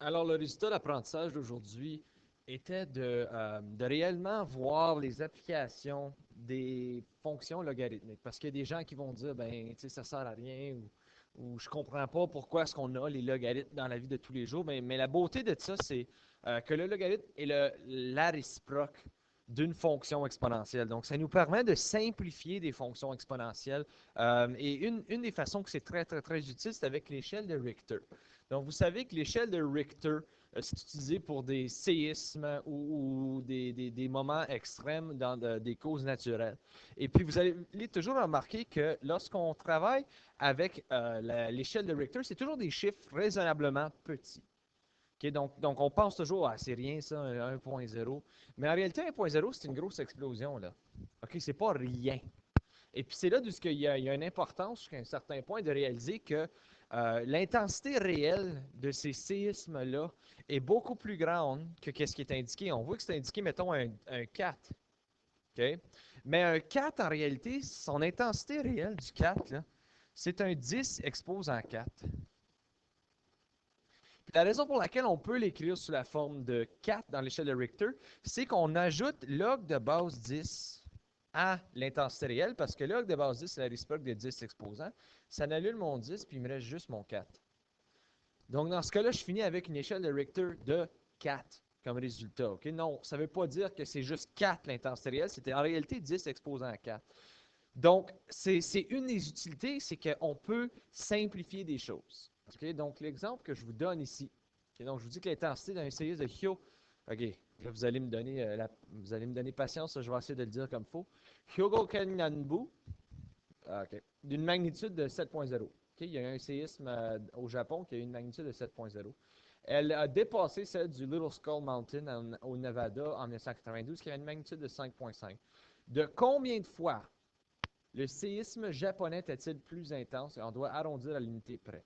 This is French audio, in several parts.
Alors, le résultat d'apprentissage d'aujourd'hui était de réellement voir les applications des fonctions logarithmiques. Parce qu'il y a des gens qui vont dire, ben, tu sais, ça sert à rien ou je comprends pas pourquoi est-ce qu'on a les logarithmes dans la vie de tous les jours. Mais la beauté de ça, c'est que le logarithme est la réciproque d'une fonction exponentielle. Donc, ça nous permet de simplifier des fonctions exponentielles. Et une des façons que c'est très, très, très utile, c'est avec l'échelle de Richter. Donc, vous savez que l'échelle de Richter, c'est utilisé pour des séismes ou des moments extrêmes dans des causes naturelles. Et puis, vous allez toujours remarquer que lorsqu'on travaille avec l'échelle de Richter, c'est toujours des chiffres raisonnablement petits. Okay? Donc, on pense toujours, ah, c'est rien ça, 1.0. Mais en réalité, 1.0, c'est une grosse explosion, là. OK, c'est pas rien. Et puis c'est là d'où il y a une importance jusqu'à un certain point de réaliser que l'intensité réelle de ces séismes-là est beaucoup plus grande que ce qui est indiqué. On voit que c'est indiqué, mettons, un 4. OK? Mais un 4, en réalité, son intensité réelle du 4, là, c'est un 10 exposant 4. Puis la raison pour laquelle on peut l'écrire sous la forme de 4 dans l'échelle de Richter, c'est qu'on ajoute log de base 10 à l'intensité réelle, parce que log de base 10, c'est la réciproque de 10 exposants. Ça annule mon 10, puis il me reste juste mon 4. Donc, dans ce cas-là, je finis avec une échelle de Richter de 4 comme résultat. Okay? Non, ça ne veut pas dire que c'est juste 4 l'intensité réelle, c'était en réalité 10 exposant à 4. Donc, c'est une des utilités, c'est qu'on peut simplifier des choses. Okay? Donc, l'exemple que je vous donne ici, okay? Donc, je vous dis que l'intensité d'un séisme de Hyo, OK, là, vous allez me donner patience, je vais essayer de le dire comme il faut. Hyogo-Kenganbu, OK, d'une magnitude de 7.0. Okay? Il y a eu un séisme au Japon qui a eu une magnitude de 7.0. Elle a dépassé celle du Little Skull Mountain au Nevada en 1992, qui avait une magnitude de 5.5. De combien de fois le séisme japonais était-il plus intense? On doit arrondir à l'unité près.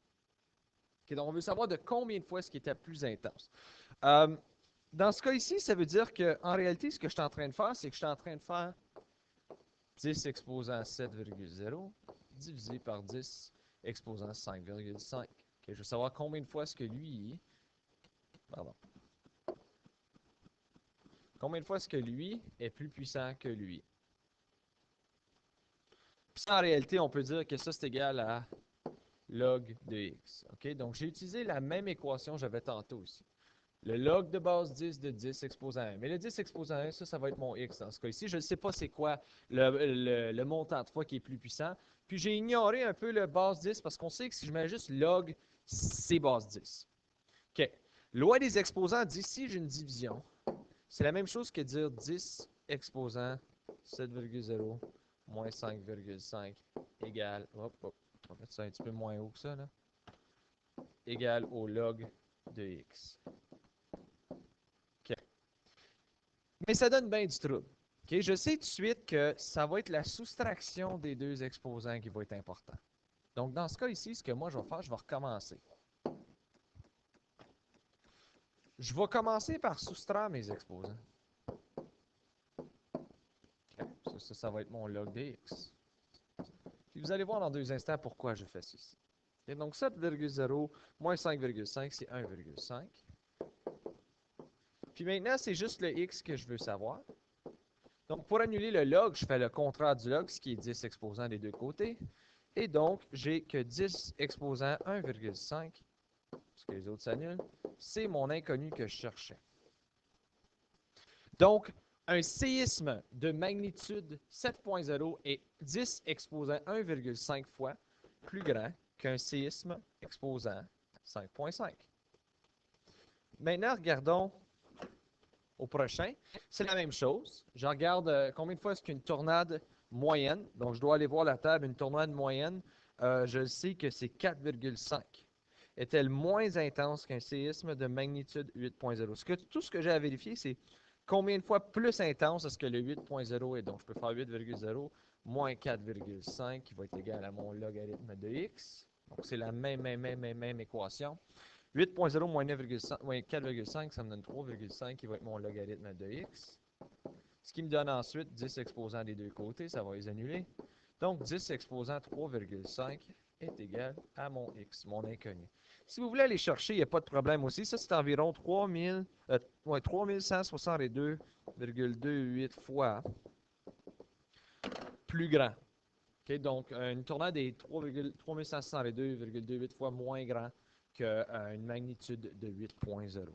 Okay, donc, on veut savoir de combien de fois ce qui était plus intense. Euh, Dans ce cas ici, ça veut dire qu'en réalité, ce que je suis en train de faire, c'est que je suis en train de faire 10 exposant 7,0 divisé par 10 exposant 5,5. Okay, je veux savoir combien de fois est-ce que lui, pardon, combien de fois est-ce que lui est plus puissant que lui. Puis en réalité, on peut dire que ça, c'est égal à log de x. Okay? Donc, j'ai utilisé la même équation que j'avais tantôt ici. Le log de base 10 de 10 exposant 1. Mais le 10 exposant 1, ça va être mon x dans ce cas ici. Je ne sais pas c'est quoi le montant de fois qui est plus puissant. Puis j'ai ignoré un peu le base 10 parce qu'on sait que si je mets juste log, c'est base 10. OK. Loi des exposants dit si j'ai une division, c'est la même chose que dire 10 exposant 7,0 moins 5,5 égale, hop, hop, on va mettre ça un petit peu moins haut que ça, là, égale au log de x. OK. Mais ça donne bien du trouble. OK? Je sais tout de suite que ça va être la soustraction des deux exposants qui va être important. Donc, dans ce cas ici, ce que moi je vais faire, je vais recommencer. Je vais commencer par soustraire mes exposants. Okay. Ça va être mon log de x. Puis vous allez voir dans 2 instants pourquoi je fais ceci. Okay? Donc, 7,0 moins 5,5, c'est 1,5. Puis maintenant, c'est juste le x que je veux savoir. Donc, pour annuler le log, je fais le contraire du log, ce qui est 10 exposants des deux côtés. Et donc, j'ai que 10 exposant 1,5, parce que les autres s'annulent. C'est mon inconnu que je cherchais. Donc, un séisme de magnitude 7.0 est 10 exposant 1,5 fois plus grand qu'un séisme exposant 5.5. Maintenant, regardons au prochain. C'est la même chose. Je regarde combien de fois est-ce qu'une tornade moyenne, donc je dois aller voir la table, une tornade moyenne, je sais que c'est 4,5. Est-elle moins intense qu'un séisme de magnitude 8.0? Tout ce que j'ai à vérifier, c'est combien de fois plus intense est-ce que le 8.0 est. Donc, je peux faire 8,0 moins 4,5 qui va être égal à mon logarithme de x. Donc, c'est la même équation. 8.0 moins 4,5, ça me donne 3,5 qui va être mon logarithme de x. Ce qui me donne ensuite 10 exposants des deux côtés, ça va les annuler. Donc 10 exposant 3,5 est égal à mon x, mon inconnu. Si vous voulez aller chercher, il n'y a pas de problème aussi. Ça, c'est environ 3162,28 fois plus grand. Okay, donc, une tournade est 3162,28 fois moins grand qu'une magnitude de 8.0.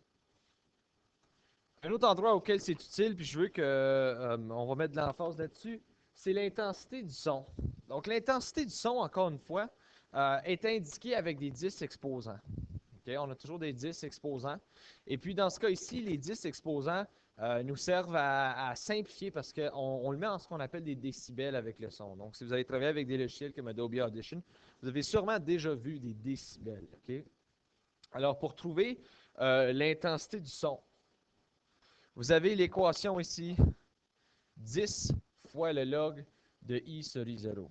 Un autre endroit auquel c'est utile, puis je veux qu'on va mettre de l'emphase là-dessus, c'est l'intensité du son. Donc, l'intensité du son, encore une fois, est indiquée avec des 10 exposants. Okay? On a toujours des 10 exposants. Et puis, dans ce cas ici, les 10 exposants nous servent à simplifier parce qu'on le met en ce qu'on appelle des décibels avec le son. Donc, si vous avez travaillé avec des logiciels comme Adobe Audition, vous avez sûrement déjà vu des décibels. Okay? Alors, pour trouver l'intensité du son, vous avez l'équation ici, 10 fois le log de I sur I0.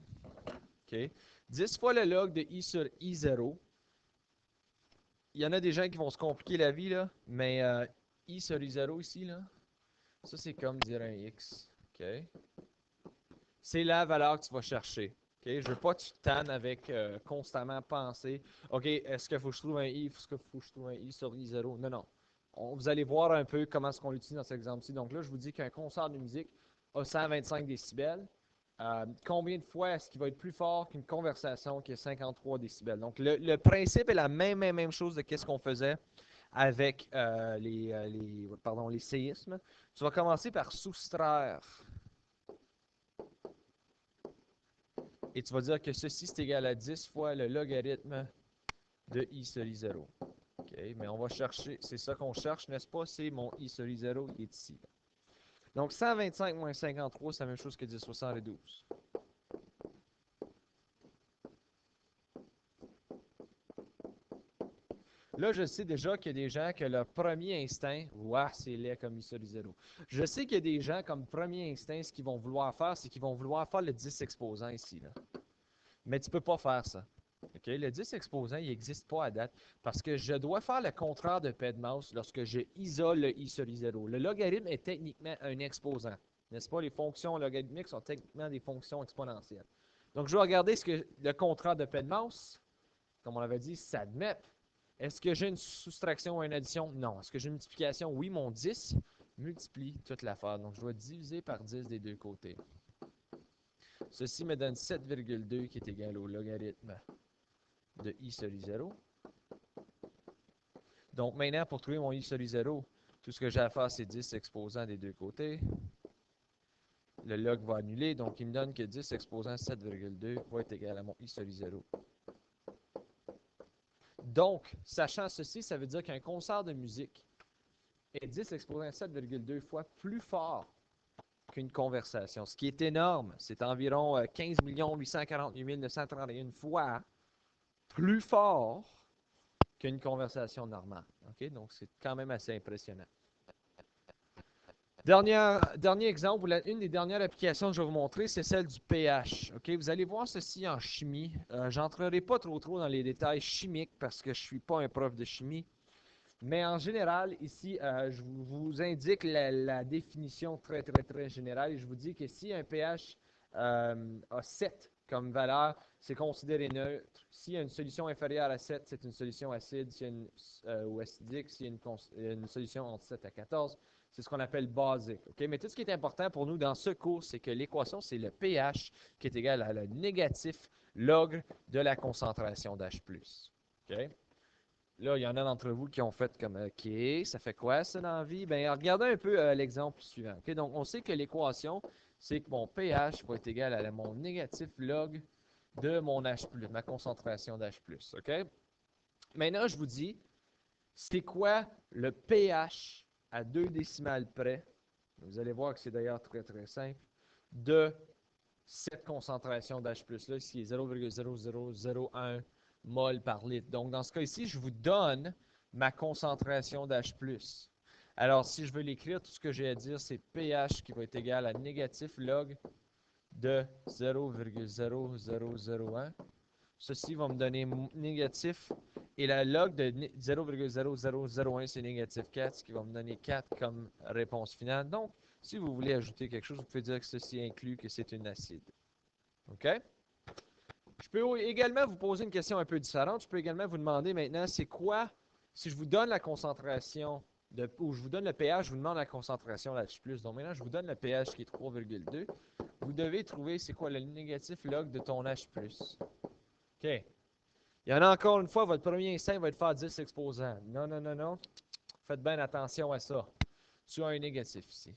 Okay? 10 fois le log de I sur I0. Il y en a des gens qui vont se compliquer la vie, là, mais I sur I0 ici, là, ça c'est comme dire un X. Okay? C'est la valeur que tu vas chercher. Okay? Je ne veux pas que tu te tannes avec constamment penser, OK, est-ce qu'il faut que je trouve un I, est-ce qu'il faut que je trouve un I sur I0? Non, non. Vous allez voir un peu comment est-ce qu'on l'utilise dans cet exemple-ci. Donc là, je vous dis qu'un concert de musique a 125 décibels. Combien de fois est-ce qu'il va être plus fort qu'une conversation qui est 53 décibels? Donc, le principe est la même chose de ce qu'on faisait avec les séismes. Tu vas commencer par soustraire. Et tu vas dire que ceci, c'est égal à 10 fois le logarithme de I sur I0. OK, mais on va chercher, c'est ça qu'on cherche, n'est-ce pas? C'est mon I sur I0 qui est ici. Donc, 125 moins 53, c'est la même chose que 1072. Là, je sais déjà qu'il y a des gens que leur premier instinct, ouah, c'est laid comme I sur I0. Je sais qu'il y a des gens comme premier instinct, ce qu'ils vont vouloir faire, c'est qu'ils vont vouloir faire le 10 exposant ici. Là. Mais tu ne peux pas faire ça. Okay? Le 10 exposant, il n'existe pas à date parce que je dois faire le contraire de PEDMOUSE lorsque je isole le I sur I0. Le logarithme est techniquement un exposant. N'est-ce pas? Les fonctions logarithmiques sont techniquement des fonctions exponentielles. Donc, je vais regarder ce que le contraire de PEDMOUSE, comme on l'avait dit, s'admet. Est-ce que j'ai une soustraction ou une addition? Non. Est-ce que j'ai une multiplication? Oui, mon 10 multiplie toute l'affaire. Donc, je dois diviser par 10 des deux côtés. Ceci me donne 7,2 qui est égal au logarithme de I sur I0. Donc maintenant, pour trouver mon I sur I0, tout ce que j'ai à faire, c'est 10 exposants des deux côtés. Le log va annuler, donc il me donne que 10 exposant 7,2 va être égal à mon I sur I0. Donc, sachant ceci, ça veut dire qu'un concert de musique est 10 exposant 7,2 fois plus fort qu'une conversation, ce qui est énorme. C'est environ 15 848 931 fois plus fort qu'une conversation normale. Okay? Donc, c'est quand même assez impressionnant. Dernier exemple, une des dernières applications que je vais vous montrer, c'est celle du pH. Okay? Vous allez voir ceci en chimie. Je n'entrerai pas trop dans les détails chimiques parce que je ne suis pas un prof de chimie. Mais en général, ici, je vous indique la définition très générale et je vous dis que si un pH a 7 comme valeur, c'est considéré neutre. S'il y a une solution inférieure à 7, c'est une solution acide ou acidique. S'il y a une solution entre 7 à 14, c'est ce qu'on appelle basique. Okay? Mais tout ce qui est important pour nous dans ce cours, c'est que l'équation, c'est le pH qui est égal à le négatif log de la concentration d'H+. Okay? Là, il y en a d'entre vous qui ont fait comme OK, ça fait quoi ça dans la vie? Bien, regardez un peu l'exemple suivant. Okay? Donc, on sait que l'équation, c'est que mon pH va être égal à mon négatif log de mon H+, ma concentration d'H+. OK? Maintenant, je vous dis, c'est quoi le pH à 2 décimales près? Vous allez voir que c'est d'ailleurs très simple, de cette concentration d'H+-là, qui est 0,0001 mol par litre. Donc, dans ce cas ici, je vous donne ma concentration d'H+. Alors, si je veux l'écrire, tout ce que j'ai à dire, c'est pH qui va être égal à négatif log de 0,0001. Ceci va me donner négatif. Et la log de 0,0001, c'est négatif 4, ce qui va me donner 4 comme réponse finale. Donc, si vous voulez ajouter quelque chose, vous pouvez dire que ceci inclut que c'est une acide. OK? Je peux également vous poser une question un peu différente. Je peux également vous demander maintenant, c'est quoi, si je vous donne la concentration, ou je vous donne le pH, je vous demande la concentration là-dessus plus. Donc maintenant, je vous donne le pH qui est 3,2. Vous devez trouver c'est quoi le négatif log de ton H+. OK. Il y en a encore une fois, votre premier instinct va être faire 10 exposants. Non, non, non, non. Faites bien attention à ça. Tu as un négatif ici.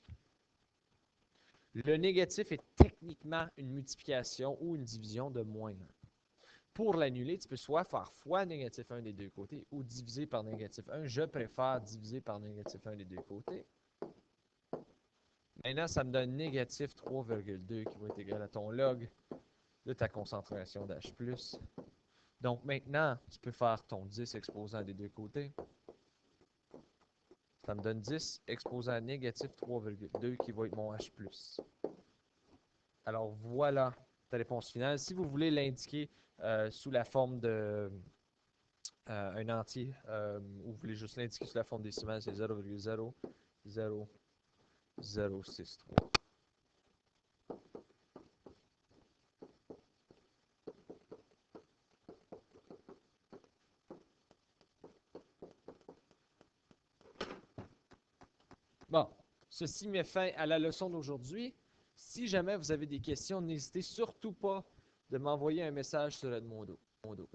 Le négatif est techniquement une multiplication ou une division de moins 1. Pour l'annuler, tu peux soit faire fois négatif 1 des deux côtés ou diviser par négatif 1. Je préfère diviser par négatif 1 des deux côtés. Maintenant, ça me donne négatif 3,2 qui va être égal à ton log de ta concentration d'H+. Donc maintenant, tu peux faire ton 10 exposant des deux côtés. Ça me donne 10 exposant négatif 3,2 qui va être mon H+. Alors voilà ta réponse finale. Si vous voulez l'indiquer sous la forme de un entier, ou vous voulez juste l'indiquer sous la forme décimale, c'est 0,00063. Bon, ceci met fin à la leçon d'aujourd'hui. Si jamais vous avez des questions, n'hésitez surtout pas de m'envoyer un message sur Edmodo.